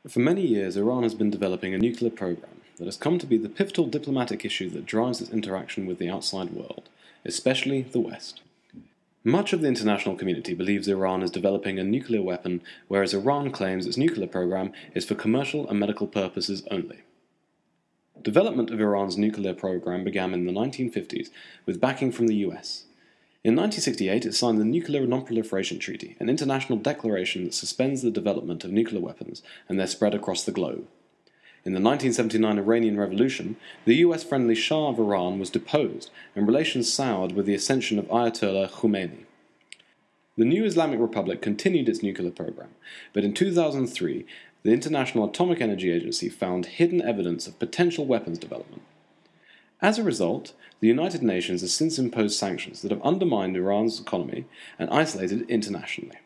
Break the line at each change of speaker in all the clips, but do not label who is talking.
For many years, Iran has been developing a nuclear program that has come to be the pivotal diplomatic issue that drives its interaction with the outside world, especially the West. Much of the international community believes Iran is developing a nuclear weapon, whereas Iran claims its nuclear program is for commercial and medical purposes only. Development of Iran's nuclear program began in the 1950s with backing from the US. In 1968, it signed the Nuclear Non-Proliferation Treaty, an international declaration that suspends the development of nuclear weapons and their spread across the globe. In the 1979 Iranian Revolution, the US-friendly Shah of Iran was deposed and relations soured with the ascension of Ayatollah Khomeini. The new Islamic Republic continued its nuclear program, but in 2003, the International Atomic Energy Agency found hidden evidence of potential weapons development. As a result, the United Nations has since imposed sanctions that have undermined Iran's economy and isolated it internationally.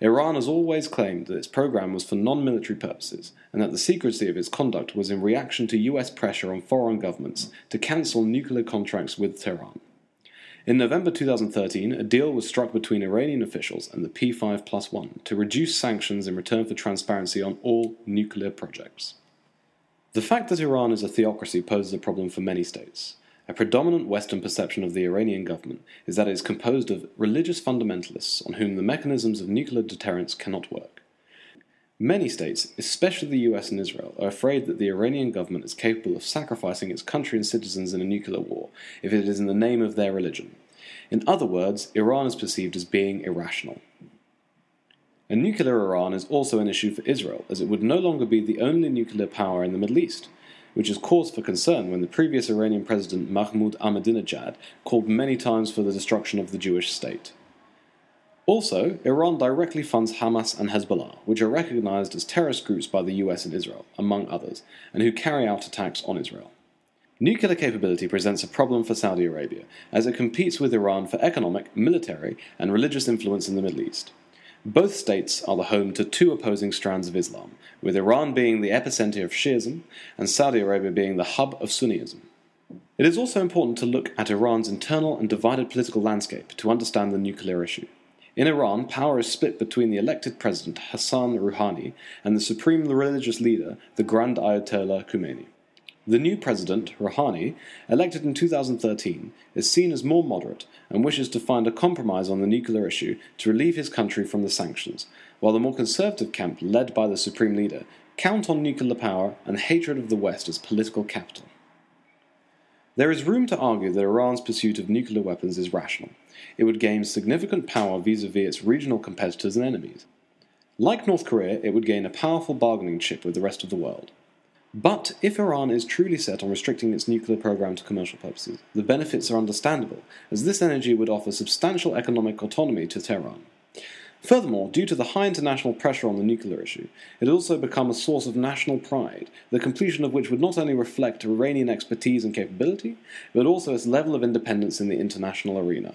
Iran has always claimed that its program was for non-military purposes and that the secrecy of its conduct was in reaction to US pressure on foreign governments to cancel nuclear contracts with Tehran. In November 2013, a deal was struck between Iranian officials and the P5+1 to reduce sanctions in return for transparency on all nuclear projects. The fact that Iran is a theocracy poses a problem for many states. A predominant Western perception of the Iranian government is that it is composed of religious fundamentalists on whom the mechanisms of nuclear deterrence cannot work. Many states, especially the US and Israel, are afraid that the Iranian government is capable of sacrificing its country and citizens in a nuclear war if it is in the name of their religion. In other words, Iran is perceived as being irrational. A nuclear Iran is also an issue for Israel, as it would no longer be the only nuclear power in the Middle East, which is cause for concern when the previous Iranian president Mahmoud Ahmadinejad called many times for the destruction of the Jewish state. Also, Iran directly funds Hamas and Hezbollah, which are recognized as terrorist groups by the US and Israel, among others, and who carry out attacks on Israel. Nuclear capability presents a problem for Saudi Arabia, as it competes with Iran for economic, military, and religious influence in the Middle East. Both states are the home to two opposing strands of Islam, with Iran being the epicenter of Shiism and Saudi Arabia being the hub of Sunnism. It is also important to look at Iran's internal and divided political landscape to understand the nuclear issue. In Iran, power is split between the elected president Hassan Rouhani and the supreme religious leader, the Grand Ayatollah Khomeini. The new president, Rouhani, elected in 2013, is seen as more moderate and wishes to find a compromise on the nuclear issue to relieve his country from the sanctions, while the more conservative camp, led by the supreme leader, count on nuclear power and hatred of the West as political capital. There is room to argue that Iran's pursuit of nuclear weapons is rational. It would gain significant power vis-à-vis its regional competitors and enemies. Like North Korea, it would gain a powerful bargaining chip with the rest of the world. But if Iran is truly set on restricting its nuclear program to commercial purposes, the benefits are understandable, as this energy would offer substantial economic autonomy to Tehran. Furthermore, due to the high international pressure on the nuclear issue, it has also become a source of national pride, the completion of which would not only reflect Iranian expertise and capability, but also its level of independence in the international arena.